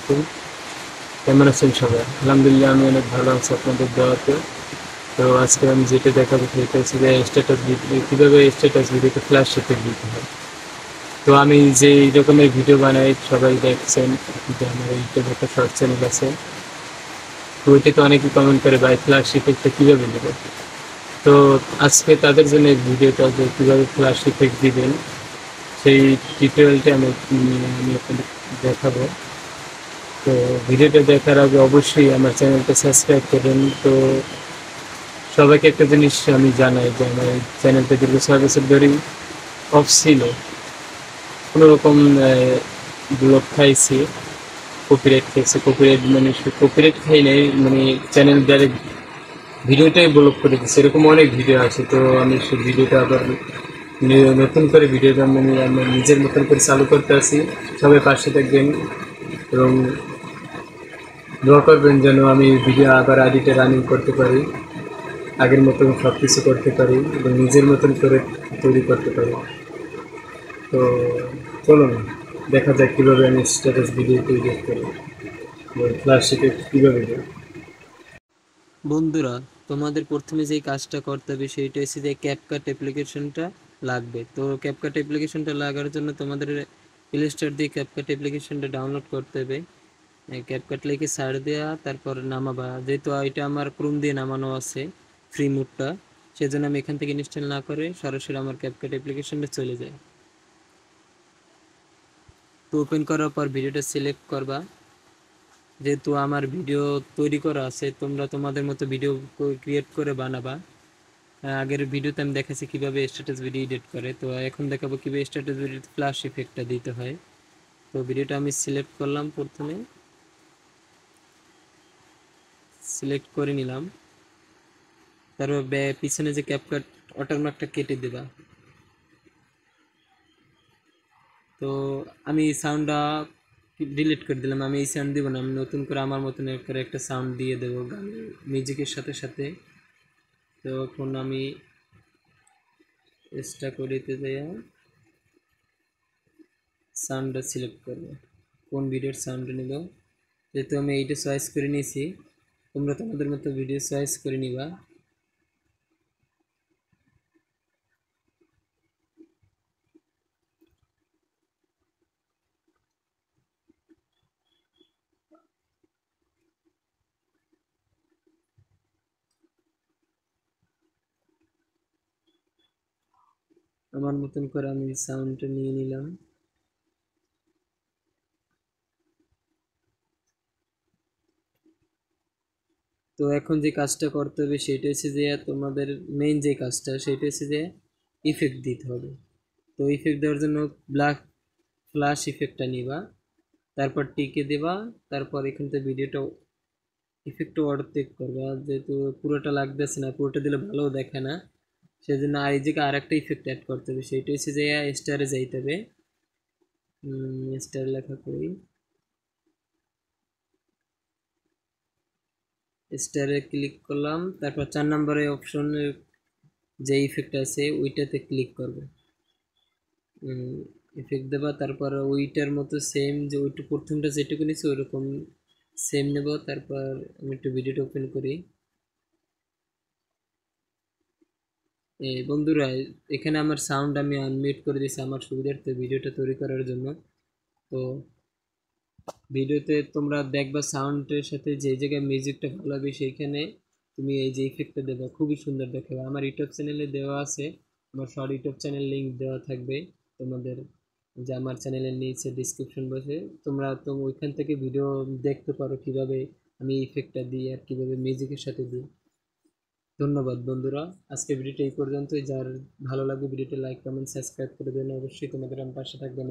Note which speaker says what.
Speaker 1: আলাইকুম। কেমন আছেন সবাই? আলহামদুলিল্লাহ আমি অনেক ভালো আছি আপনাদের দোয়াতে। তো আজকে আমি যেটা দেখাবো সেটা হচ্ছে যে স্ট্যাটাস ভিডিও কীভাবে স্ট্যাটাস ভিডিওতে ফ্ল্যাশ ইফেক্ট দিতে হয়। তো আমি যে এই রকমের ভিডিও বানাই সবাই দেখছেন যে আমার ইউটিউবে একটা শর্ট চ্যানেল আছে। তো ওইটাতে অনেকে কমেন্ট করে ভাই ফ্ল্যাশ ইফেক্টটা কীভাবে দেবো। তো আজকে তাদের জন্য এই ভিডিওটা যে কীভাবে ফ্ল্যাশ ইফেক্ট দিবেন সেই টিউটোরিয়ালটা আমি আপনাদের দেখাবো। তো ভিডিওটা দেখার আগে অবশ্যই আমার চ্যানেলটা সাবস্ক্রাইব করবেন। তো সবাইকে একটা জিনিস আমি জানাই যে আমার এই চ্যানেলটা দীর্ঘ 6 বছর ধরেই অফ ছিল। কোনো রকম ব্লক খাইছি, কপিরাইট খেয়েছে, কপিরাইট মানে কপিরাইট খাই নাই, মানে চ্যানেল ডাইরেক্ট ভিডিওটাই ব্লক করে দিচ্ছে, এরকম অনেক ভিডিও আছে। তো আমি সেই ভিডিওটা আবার নতুন করে ভিডিওটা আমি নিজের মতন করে চালু করতে আসি। সবাই পাশে থাকবেন এবং দোয়া করবেন যেন আমি ভিডিও আবার আইডিটা রানিং করতে পারি, আগের মতন সব কিছু করতে পারি এবং নিজের মতন করে তৈরি করতে পারি। তো চলুন দেখা যাক কীভাবে আমি স্ট্যাটাস ভিডিও তৈরি করি, ফ্ল্যাশ ইফেক্ট কীভাবে দিই।
Speaker 2: বন্ধুরা, তোমাদের প্রথমে যেই কাজটা করতে হবে সেইটা হচ্ছে যে ক্যাপকাট অ্যাপ্লিকেশনটা লাগবে। তো ক্যাপকাট অ্যাপ্লিকেশনটা লাগার জন্য তোমাদের প্লে স্টোর দিয়ে ক্যাপকাট অ্যাপ্লিকেশনটা ডাউনলোড করতে হবে। ক্যাপকাট লিখে সার্চ দেওয়া, তারপর নামাবা। যেহেতু এটা আমার ক্রোম দিয়ে নামানো আছে ফ্রি মোডটা, সেজন্য আমি এখান থেকে ইনস্টল না করে সরাসরি আমার ক্যাপকাট অ্যাপ্লিকেশনটা চলে যায়। তো ওপেন করার পর ভিডিওটা সিলেক্ট করবা। যেহেতু আমার ভিডিও তৈরি করা আছে, তোমরা তোমাদের মতো ভিডিও ক্রিয়েট করে বানাবা। আগের ভিডিওতে আমি দেখাচ্ছি কীভাবে স্ট্যাটাস ভিডিও এডিট করে, তো এখন দেখাবো কীভাবে স্ট্যাটাস ভিডিওতে ফ্ল্যাশ ইফেক্টটা দিতে হয়। তো ভিডিওটা আমি সিলেক্ট করলাম, প্রথমে সিলেক্ট করে নিলাম। তারপর পিছনে যে ক্যাপকাট ওয়াটারমার্কটা কেটে দেবা। তো আমি সাউন্ডটা ডিলিট করে দিলাম, আমি এই সাউন্ড দিব না, আমি নতুন করে আমার মতন করে একটা সাউন্ড দিয়ে দেবো গানের মিউজিকের সাথে সাথে। তো এখন আমি চেষ্টা করিতে যাই সাউন্ডটা সিলেক্ট করব, কোন ভিডিওর সাউন্ড নেব। যেহেতু আমি এইটা চয়েস করে নিয়েছি, তোমরা তোমাদের মতো ভিডিও চয়েস করে নিবা। আমার মতন করে আমি সাউন্ডটা নিয়ে নিলাম। তো এখন যে কাজটা করতে হবে সেটা হচ্ছে যে তোমাদের মেইন যে কাজটা সেটা হচ্ছে যে ইফেক্ট দিতে হবে। তো ইফেক্ট দেওয়ার জন্য ব্ল্যাক ফ্ল্যাশ ইফেক্টটা নিবা, তারপর টিকে দেবা। তারপর এখান থেকে ভিডিওটা ইফেক্টটা অর্ধেক করবা, যেহেতু পুরোটা লাগতেছে না, পুরোটা দিলে ভালো দেখে না, সেজন্য আর এই জায়গায় আরেকটা ইফেক্ট অ্যাড করতে হবে। সেইটা হচ্ছে যে স্টারে যাইতে হবে। স্টার লেখা করি, স্টারে ক্লিক করলাম। তারপর 4 নম্বরে অপশনে যে ইফেক্ট আছে ওইটাতে ক্লিক করব, ইফেক্ট দেবা। তারপর ওইটার মতো সেম যে ওইটা প্রথমটা যেটুকু নিচ্ছে ওইরকম সেম নেব। তারপর আমি একটু ভিডিওটা ওপেন করি। বন্ধুরা, এখানে আমার সাউন্ড আমি আনমিউট করে দিয়েছি আমার সুবিধার্থে ভিডিওটা তৈরি করার জন্য। তো ভিডিওতে তোমরা দেখবা সাউন্ডের সাথে যে জায়গায় মিউজিকটা ভালো হবে সেইখানে তুমি এই যে ইফেক্টটা দেবে, খুবই সুন্দর দেখাবে। আমার ইউটিউব চ্যানেলে দেওয়া আছে, আমার শর্ট ইউটিউব চ্যানেল লিঙ্ক দেওয়া থাকবে তোমাদের, যে আমার চ্যানেলের নিচে ডিসক্রিপশন বসে তোমরা তো ওইখান থেকে ভিডিও দেখতে পারো কিভাবে আমি ইফেক্টটা দিই আর কিভাবে মিউজিকের সাথে দিই। ধন্যবাদ বন্ধুরা, আজকে ভিডিওটা এই পর্যন্তই। যার ভালো লাগবে ভিডিওটা লাইক কমেন্ট সাবস্ক্রাইব করে দেবেন, অবশ্যই তোমাদের আমার পাশে থাকবেন।